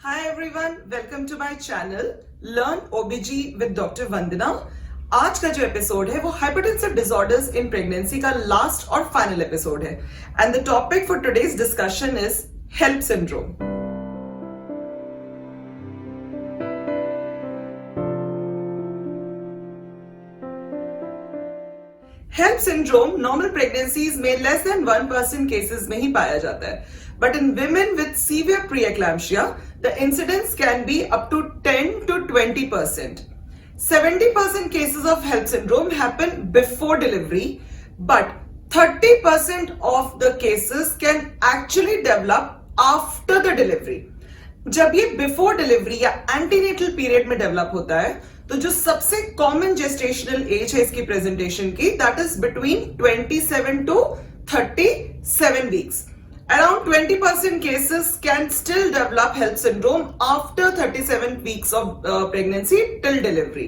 Hi everyone, welcome to my channel Learn OBG with Dr. Vandana। आज का जो episode है वो हाइपरटेंसिव डिसऑर्डर्स इन प्रेगनेंसी का लास्ट और फाइनल एपिसोड है and the topic for today's discussion is HELLP syndrome. HELLP syndrome normal pregnancies में less than 1% cases में ही पाया जाता है, but in women with severe pre-eclampsia the incidence can be up to 10 to 20%. 70% cases of HELLP syndrome happen before delivery, but 30% of the cases can actually develop after the delivery. जब ये before delivery या antenatal period में develop होता है तो जो सबसे common gestational age है इसकी प्रेजेंटेशन की, that is between 27 to 37 weeks. Around 20% cases can still develop HELLP syndrome after 37 weeks of pregnancy till delivery.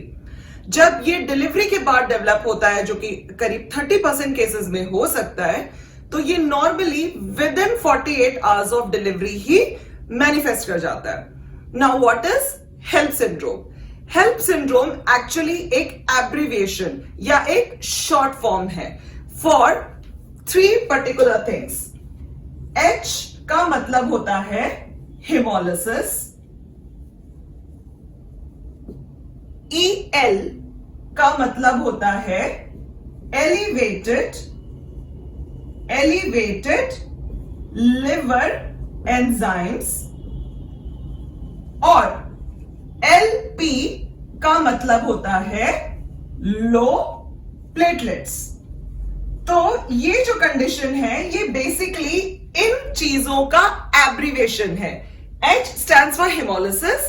जब ये डिलीवरी के बाद डेवलप होता है, जो कि करीब 30% केसेस में हो सकता है, तो ये normally with in 48 hours of delivery he manifest कर जाता है। Now what is HELLP syndrome? HELLP syndrome actually एक एब्रिविएशन या एक शॉर्ट फॉर्म है फॉर 3 पर्टिकुलर थिंग्स। H का मतलब होता है हेमोलिसिस, EL का मतलब होता है एलिवेटेड लिवर एंजाइम्स, और LP का मतलब होता है लो प्लेटलेट्स। तो ये जो कंडीशन है ये बेसिकली इन चीजों का एब्रिवेशन है। H stands for hemolysis,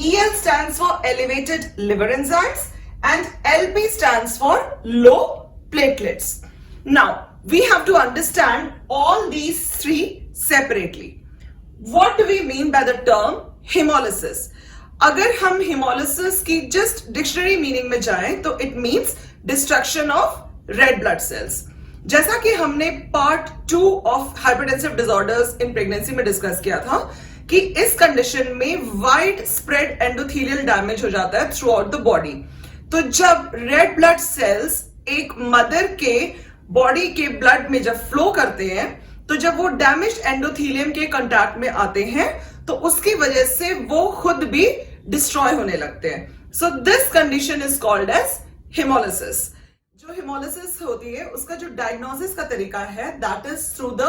EL stands for elevated liver enzymes, and LP stands for low platelets. Now, we have to understand all these 3 separately. What do we mean by the term hemolysis? अगर हम hemolysis की just dictionary meaning में जाएं तो it means destruction of red blood cells. जैसा कि हमने part 2 of hypertensive disorders in pregnancy में डिस्कस किया था कि इस कंडीशन में वाइड स्प्रेड एंडोथेलियल डैमेज हो जाता है थ्रू आउट द बॉडी। तो जब रेड ब्लड सेल्स एक मदर के बॉडी के ब्लड में जब फ्लो करते हैं, तो जब वो डैमेज एंडोथेलियम के कांटेक्ट में आते हैं तो उसकी वजह से वो खुद भी डिस्ट्रॉय होने लगते हैं। So this condition is called as haemolysis. जो हेमोलिसिस होती है उसका जो डायग्नोसिस का तरीका है that is through the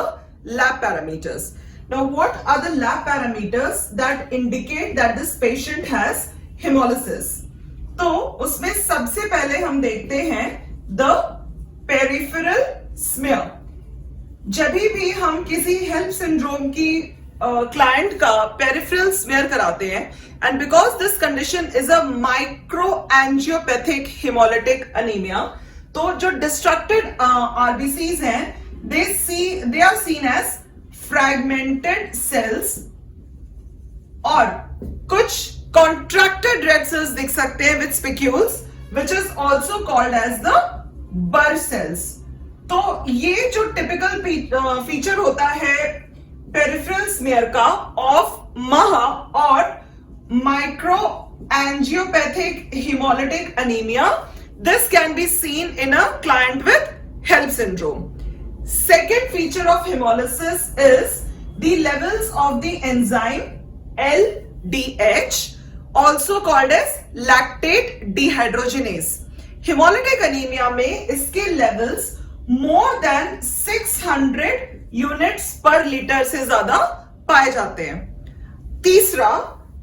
lab parameters. Now what are the lab parameters that indicate that this patient has haemolysis? तो उसमें सबसे पहले हम देखते हैं द पेरिफेरल स्मीयर। जब भी हम किसी हेल्प सिंड्रोम की क्लाइंट का पेरिफेरल स्मीयर कराते हैं, and because this condition is a microangiopathic haemolytic anaemia, तो जो डिस्ट्रक्टेड आरबीसीज हैं they are seen as fragmented cells, और कुछ कॉन्ट्रैक्टेड रेड सेल्स दिख सकते हैं with spicules which is also called as the burr cells. तो ये जो टिपिकल फीचर होता है पेरिफेरल स्मीयर का ऑफ महा और micro angiopathic haemolytic anaemia, this can be seen in a client with HELLP syndrome. Second feature of hemolysis is the levels of the enzyme LDH, also called as lactate dehydrogenase. Hemolytic anemia में इसके levels more than 600 units per liter से ज्यादा पाए जाते हैं। तीसरा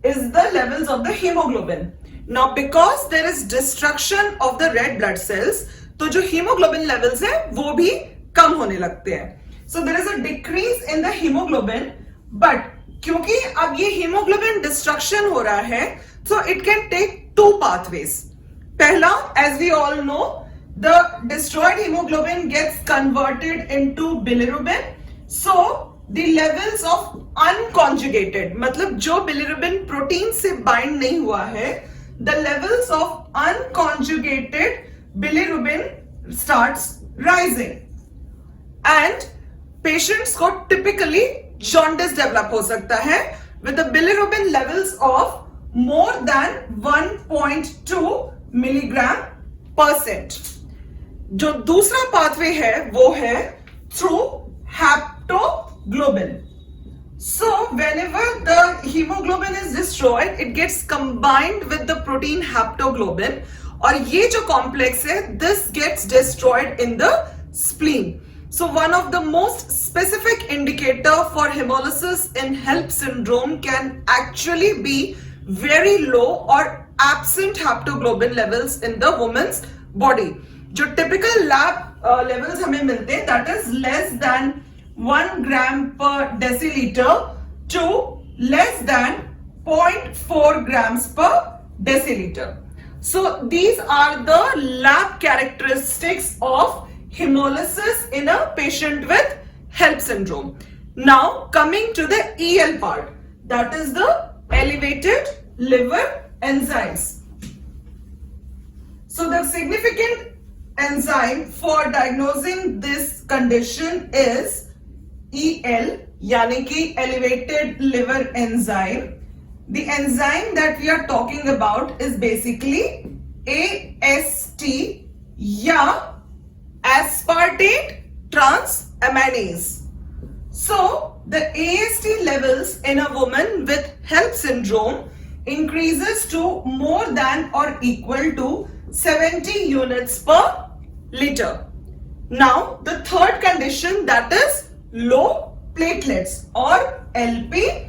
is the levels of the hemoglobin. Now, because there is destruction of the red blood cells, तो जो hemoglobin levels है वो भी कम होने लगते हैं। So there is a decrease in the hemoglobin, but क्योंकि अब ये hemoglobin destruction हो रहा है, so it can take 2 pathways. पहला, as we all know, the destroyed hemoglobin gets converted into bilirubin. So the levels of unconjugated, मतलब जो bilirubin protein से बाइंड नहीं हुआ है, the levels of unconjugated bilirubin starts rising, and patients को typically jaundice develop हो सकता है with the bilirubin levels of more than 1.2 milligram %. जो दूसरा पाथवे है वो है through haptoglobin. So whenever the hemoglobin is destroyed, it gets combined with the protein haptoglobin, और ये जो complex है, this gets destroyed in the spleen. So one of the most specific indicator for hemolysis in HELLP syndrome can actually be very low or absent haptoglobin levels in the woman's body. जो typical lab levels हमें मिलते हैं, that is less than 1 gram per deciliter to less than 0.4 grams per deciliter. So these are the lab characteristics of hemolysis in a patient with HELLP syndrome. Now coming to the EL part, that is the elevated liver enzymes. So the significant enzyme for diagnosing this condition is EL, यानी कि elevated liver enzyme. The enzyme that we are talking about is basically AST या aspartate transaminase. So the AST levels in a woman with HELLP syndrome increases to more than or equal to 70 units per liter. Now the third condition, that is low platelets or LP,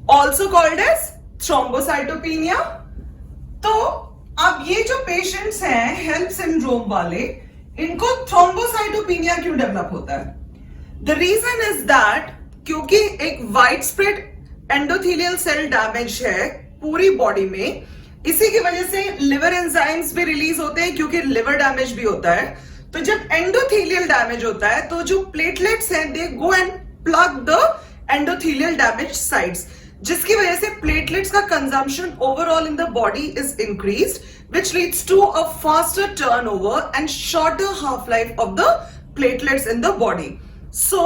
also called as thrombocytopenia. तो अब ये जो patients हैं HELLP syndrome वाले, इनको thrombocytopenia क्यों develop होता है? द रीजन इज दैट क्योंकि एक wide spread endothelial cell damage है पूरी बॉडी में, इसी की वजह से लिवर एंजाइम्स भी रिलीज होते हैं क्योंकि लिवर डैमेज भी होता है. तो जब एंडोथेलियल डैमेज होता है तो जो प्लेटलेट्स हैं they go and plug the endothelial damage sites, जिसकी वजह से प्लेटलेट्स का consumption overall in the body is increased, which leads to a faster turnover and shorter half-life of the platelets in the body. So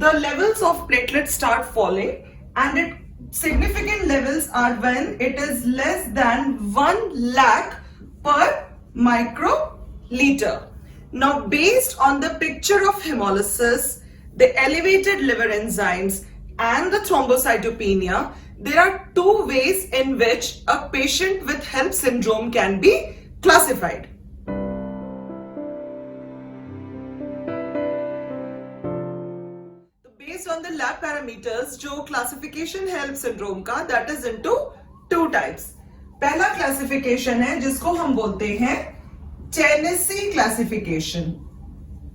the levels of platelets start falling, and significant levels are when it is less than 1 lakh per microliter. Now based on the picture of hemolysis, the elevated liver enzymes and the thrombocytopenia, there are two ways in which a patient with HELLP syndrome can be classified. Based on the lab parameters, जो classification HELLP syndrome का, that is into two types. पहला classification है जिसको हम बोलते हैं Tennessee classification.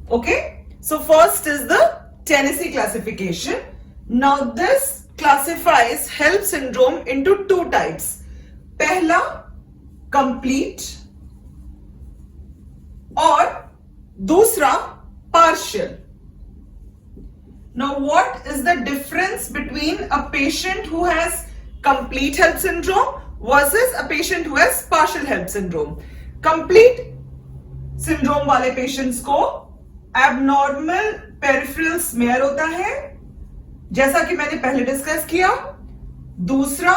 Okay, so first is the Tennessee classification. Now this classifies HELLP syndrome into two types. पहला complete और दूसरा partial. Now what is the difference between a patient who has complete HELLP syndrome versus a patient who has partial HELLP syndrome? Complete syndrome वाले patients को abnormal peripheral smear होता है, जैसा कि मैंने पहले डिस्कस किया. दूसरा,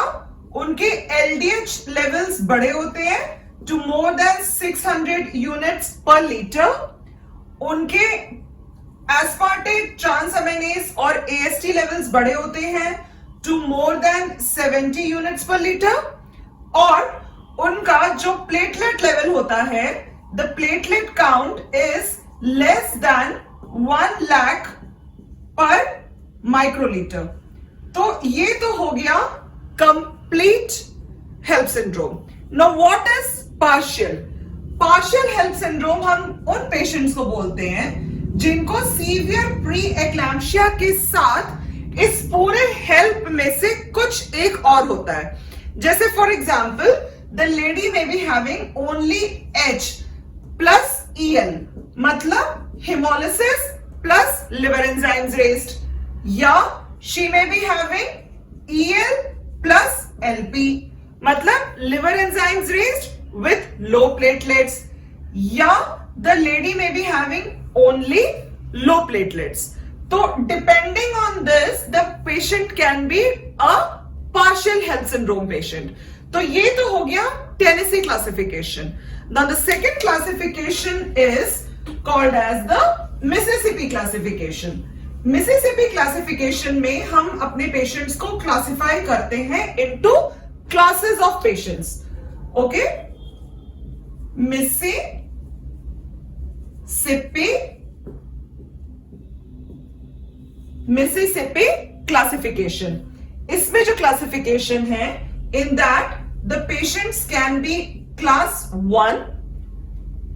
उनके LDH लेवल्स बड़े होते हैं to more than 600 units per litre. उनके एस्पार्टेट ट्रांसअमाइनेज और AST लेवल्स बड़े होते हैं to more than 70 units per litre. और उनका जो प्लेटलेट लेवल होता है, the platelet count is less than 1 lakh पर माइक्रोलीटर. तो ये तो हो गया complete HELLP syndrome. Now what is partial? Partial HELLP syndrome हम उन पेशेंट्स को बोलते हैं जिनको सीवियर प्री एक्लैम्पशिया के साथ इस पूरे HELP में से कुछ एक और होता है. जैसे फॉर एग्जाम्पल द लेडी में be having only H plus EL, मतलब haemolysis plus liver enzymes raised, या she may be having EL plus LP, मतलब liver enzymes raised with low platelets, या the lady may be having only low platelets. So depending on this, the patient can be a partial HELLP syndrome patient. तो ये तो हो गया Tennessee classification. Now the second classification is called as the Mississippi classification. Mississippi classification में हम अपने patients को classify करते हैं into classes of patients. Okay? Mississippi classification. इसमें जो क्लासिफिकेशन है, in that the patients can be class 1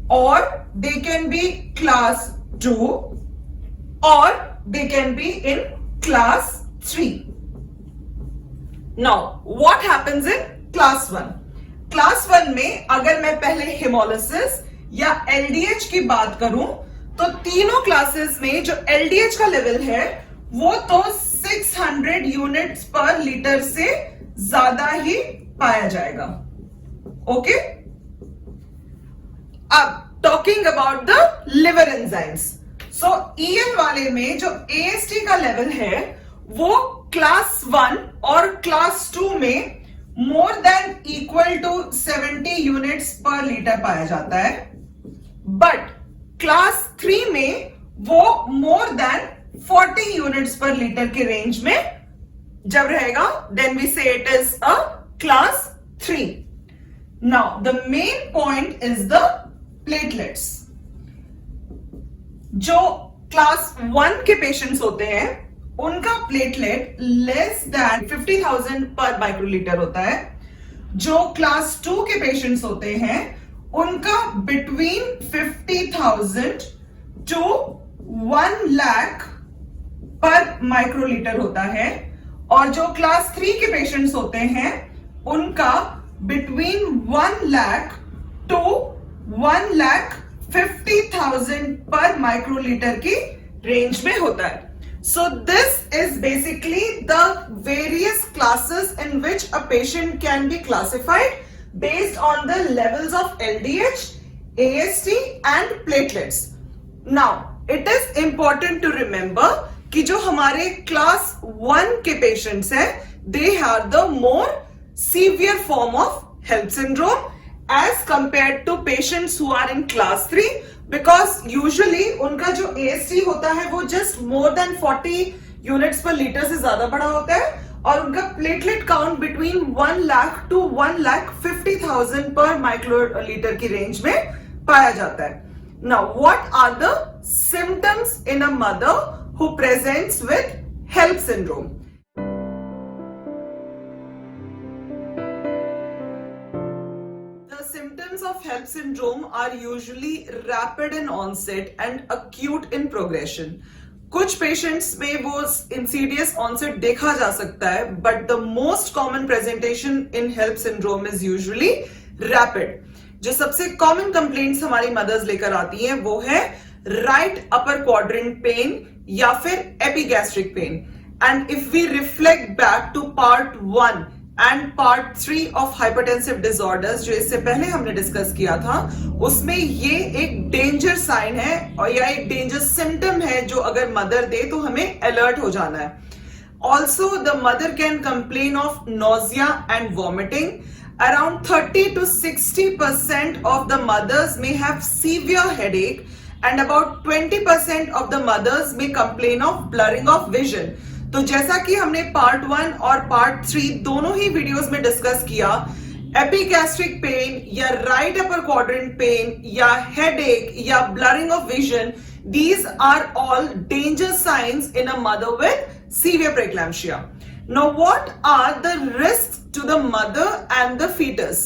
or they can be class 2 or they can be in class 3. Now what happens in class 1? Class 1 में अगर मैं पहले haemolysis या LDH की बात करूं तो तीनों क्लासेस में जो एलडीएच का लेवल है वो तो 600 यूनिट्स पर लीटर से ज्यादा ही पाया जाएगा. ओके, अब talking about the liver enzymes. So ईएन वाले में जो एएसटी का लेवल है वो क्लास 1 और क्लास 2 में more than equal to 70 units per litre पाया जाता है, बट क्लास 3 में वो more than 40 units per litre के रेंज में जब रहेगा, then we say it is a class 3. Now the main point is the platelets. जो क्लास 1 के पेशेंट्स होते हैं उनका प्लेटलेट लेस देन 50,000 पर माइक्रोलीटर होता है. जो क्लास 2 के पेशेंट्स होते हैं उनका बिटवीन 50,000 टू 1 लाख पर माइक्रोलीटर होता है, और जो क्लास 3 के पेशेंट्स होते हैं उनका बिटवीन 1 लाख टू 1,50,000 पर माइक्रोलीटर की रेंज में होता है. So this is basically the various classes in which a patient can be classified based on the levels of LDH, AST and platelets. Now, it is important to remember कि जो हमारे class 1 के patients हैं, they have the more severe form of HELLP syndrome as compared to patients who are in class 3. Because usually उनका जो AST होता है वो just more than 40 units per litre से ज्यादा बड़ा होता है, और उनका platelet count between 1 lakh to 1,50,000 पर माइक्रोलीटर की रेंज में पाया जाता है. Now what are the symptoms in a mother who presents with HELLP syndrome? Of HELLP syndrome are usually rapid in onset and acute in progression. कुछ patients में वो Insidious onset देखा जा सकता है, but the most common presentation in HELLP syndrome is usually rapid. जो सबसे common complaints हमारी मदर्स लेकर आती हैं वो है राइट अपर क्वाड्रेंट पेन या फिर epigastric pain. And if we reflect back to part 1 and part 3 of hypertensive disorders जो इससे पहले हमने डिस्कस किया था, उसमें ये एक डेंजर साइन है और या एक डेंजर सिम्टम है जो अगर मदर दे तो हमें अलर्ट हो जाना है. Also the mother can complain of nausea and vomiting. Around 30 to 60% of the mothers may have severe headache and about 20% of the mothers may complain of blurring of vision. तो जैसा कि हमने part 1 और part 3 दोनों ही videos में discuss किया, epigastric pain या right upper quadrant pain या हेडेक या blurring of vision, these are all danger signs in a mother with severe preeclampsia. Now what are the risks to the mother and the fetus?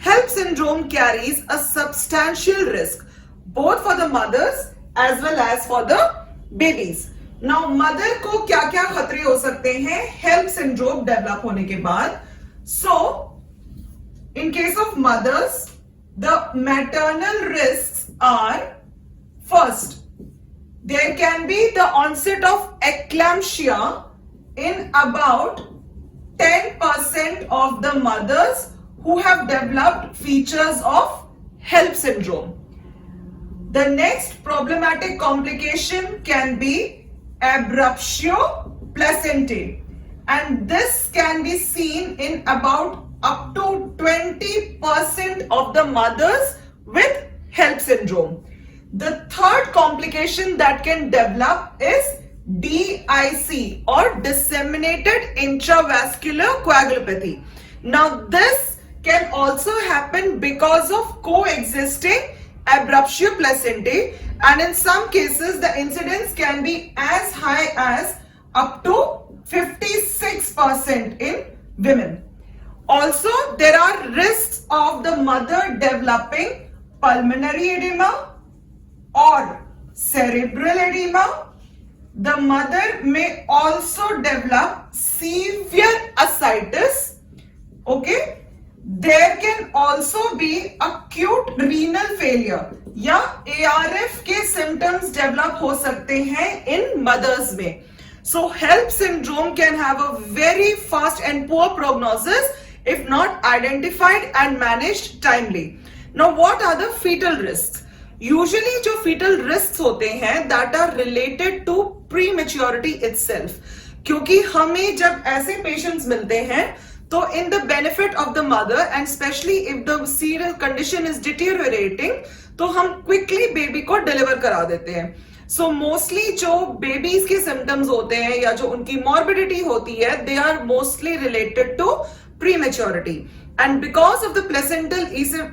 HELLP syndrome carries a substantial risk both for the mothers as well as for the babies. Now mother को क्या क्या खतरे हो सकते हैं HELLP syndrome develop होने के बाद? So in case of mothers, the maternal risks are, first, there can be the onset of eclampsia in about 10% of the mothers who have developed features of HELLP syndrome. The next problematic complication can be abruptio placentae, and this can be seen in about up to 20% of the mothers with HELLP syndrome. The third complication that can develop is DIC or disseminated intravascular coagulopathy. Now this can also happen because of coexisting abruptio placentae, and in some cases the incidence can be as high as up to 56% in women. Also, there are risks of the mother developing pulmonary edema or cerebral edema. The mother may also develop severe ascites. Okay, there can also be acute renal failure या ARF के symptoms develop हो सकते हैं in mothers में. So HELLP syndrome can have a very fast and poor prognosis if not identified and managed timely. Now, what are the fetal risks? Usually जो fetal risks होते हैं that are related to prematurity itself. क्योंकि हमें जब ऐसे patients मिलते हैं तो in the benefit of the mother and especially if the serious condition is deteriorating तो हम quickly baby को deliver करा देते हैं. So mostly जो babies के symptoms होते हैं या जो उनकी morbidity होती है they are mostly related to prematurity. And because of the placental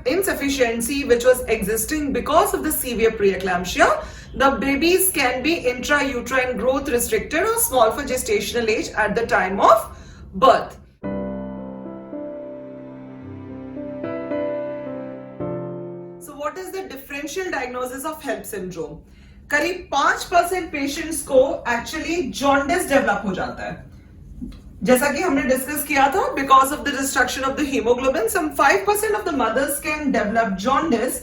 insufficiency which was existing because of the severe preeclampsia, the babies can be intrauterine growth restricted or small for gestational age at the time of birth. So what is the differential diagnosis of HELLP syndrome? करीब 5% patients को actually jaundice develop हो जाता है. जैसा कि हमने discuss किया था, because of the destruction of the haemoglobin some 5% of the mothers can develop jaundice.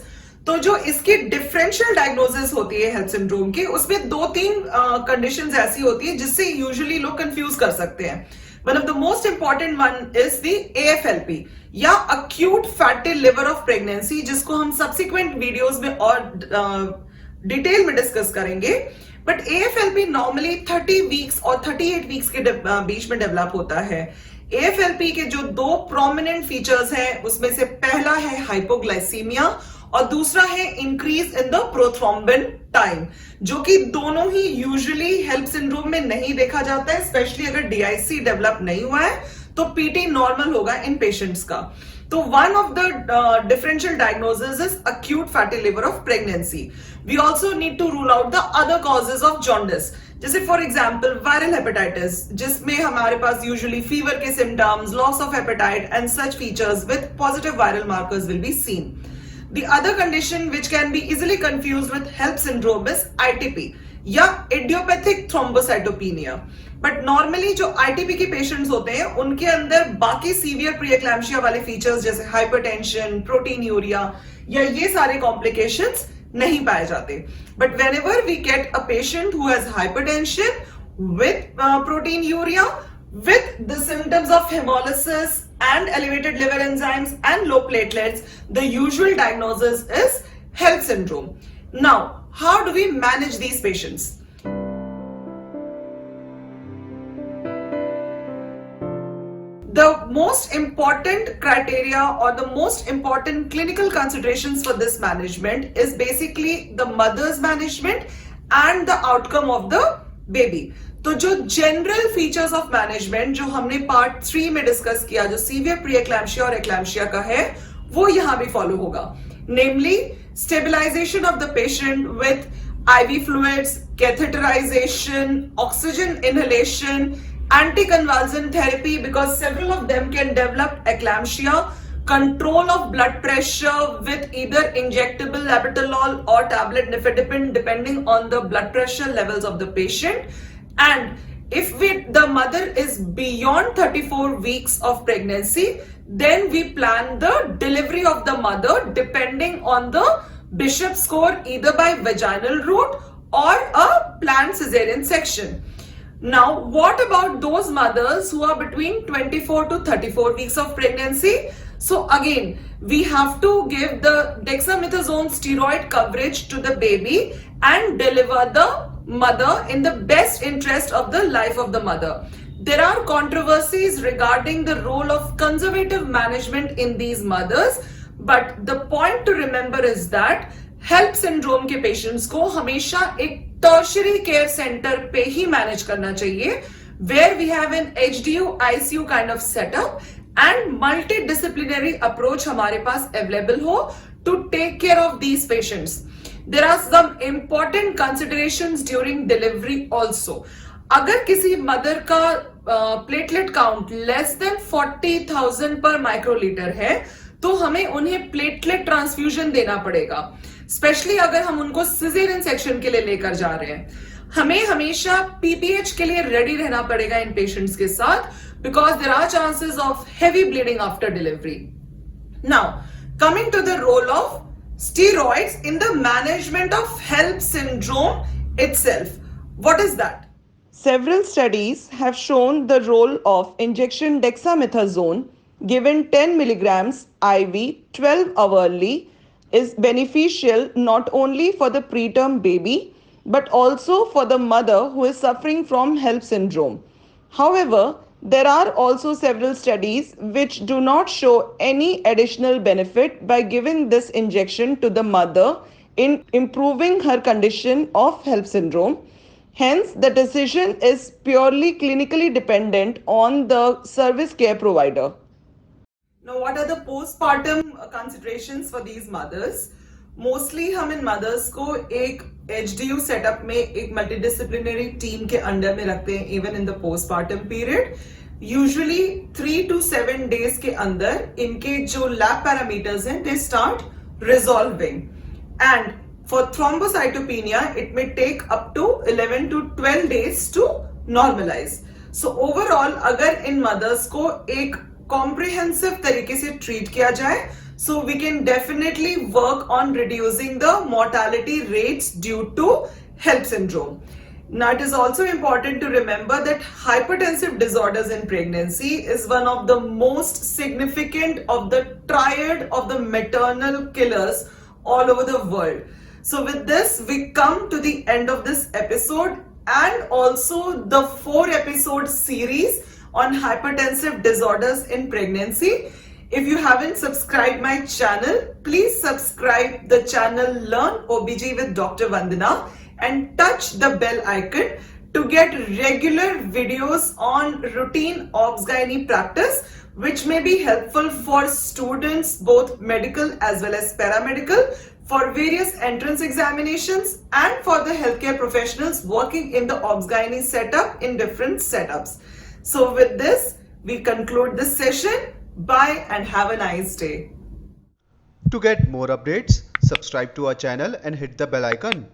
तो जो इसकी डिफरेंशियल डायग्नोसिस होती है हेल्थ सिंड्रोम की, उसमें 2-3 कंडीशंस ऐसी होती है जिससे यूजुअली लोग कंफ्यूज कर सकते हैं. One of the most important one is the AFLP या acute fatty liver of pregnancy, जिसको हम सब्सिक्वेंट वीडियोस में और डिटेल में डिस्कस करेंगे. बट AFLP नॉर्मली 30 वीक्स और 38 वीक्स के बीच में डेवलप होता है. AFLP के जो 2 प्रोमिनेंट फीचर्स हैं उसमें से पहला है हाइपोग्लाइसीमिया और दूसरा है increase in the prothrombin time, जो कि दोनों ही यूजुअली हेल्प सिंड्रोम में नहीं देखा जाता है. स्पेशली अगर DIC डेवलप नहीं हुआ है तो PT नॉर्मल होगा इन पेशेंट्स का. तो one of the differential diagnosis is acute fatty liver of pregnancy. We also need to rule out the other causes of jaundice. जैसे फॉर एग्जाम्पल वायरल हेपेटाइटिस, जिसमें हमारे पास यूजुअली फीवर के symptoms, loss of हेपेटाइट and such features with positive viral markers will be seen. The other condition which can be easily confused with HELLP syndrome is ITP या idiopathic thrombocytopenia. But normally जो ITP के patients होते हैं उनके अंदर बाकी severe प्रीएक्लैम्शिया वाले features जैसे हाइपरटेंशन, प्रोटीनयूरिया या ये सारे कॉम्प्लिकेशंस नहीं पाए जाते. But whenever we get a patient who has hypertension with proteinuria with the symptoms of hemolysis and elevated liver enzymes and low platelets, the usual diagnosis is HELLP syndrome. Now, how do we manage these patients? The most important criteria or the most important clinical considerations for this management is basically the mother's management and the outcome of the baby. तो जो general features of management जो हमने part 3 में discuss किया, जो severe प्रीएक्लैम्शिया और एक्लैम्शिया का है, वो यहां भी फॉलो होगा. Namely stabilisation of the patient with IV fluids, catheterisation, oxygen inhalation, anticonvulsant therapy because several of them can develop eclampsia, control of blood pressure with either injectable labetalol or tablet nifedipine depending on the blood pressure levels of the patient. And if the mother is beyond 34 weeks of pregnancy, then we plan the delivery of the mother depending on the Bishop score either by vaginal route or a planned cesarean section. Now, what about those mothers who are between 24 to 34 weeks of pregnancy? So again, we have to give the dexamethasone steroid coverage to the baby and deliver the mother in the best interest of the life of the mother. There are controversies regarding the role of conservative management in these mothers, but the point to remember is that HELLP syndrome के patients को हमेशा एक tertiary care centre पे ही manage करना चाहिए, where we have an HDU ICU kind of setup and multidisciplinary approach हमारे पास available हो to take care of these patients. There are some important considerations during delivery also. अगर किसी mother का platelet count less than 40,000 पर microlitre है तो हमें उन्हें प्लेटलेट ट्रांसफ्यूजन देना पड़ेगा, स्पेशली अगर हम उनको सिजेरियन सेक्शन के लिए लेकर जा रहे हैं. हमें हमेशा पीपीएच के लिए रेडी रहना पड़ेगा इन पेशेंट्स के साथ, because there are chances of heavy bleeding after delivery. Now coming to the role of steroids in the management of HELLP syndrome itself. What is that? Several studies have shown the role of injection dexamethasone given 10 milligrams IV 12 hourly is beneficial not only for the preterm baby but also for the mother who is suffering from HELLP syndrome. However, there are also several studies which do not show any additional benefit by giving this injection to the mother in improving her condition of HELLP syndrome. Hence, the decision is purely clinically dependent on the service care provider. Now, what are the postpartum considerations for these mothers? Mostly हम इन mothers को एक HDU setup में एक multidisciplinary team के under में रखते हैं even in the postpartum period. Usually 3 to 7 days के अंदर इनके जो lab parameters हैं they start resolving. And for thrombocytopenia, it may take up to 11 to 12 days to normalize. So overall, अगर इन mothers को एक comprehensive तरीके से treat किया जाए, so we can definitely work on reducing the mortality rates due to HELLP syndrome. Now, it is also important to remember that hypertensive disorders in pregnancy is one of the most significant of the triad of the maternal killers all over the world. So with this, we come to the end of this episode and also the 4-episode series on hypertensive disorders in pregnancy. If you haven't subscribed my channel, please subscribe the channel Learn OBG with Dr. Vandana and touch the bell icon to get regular videos on routine obs-gynae practice, which may be helpful for students, both medical as well as paramedical, for various entrance examinations and for the healthcare professionals working in the obs-gynae setup in different setups. So with this, we conclude this session. Bye and have a nice day. To get more updates, subscribe to our channel and hit the bell icon.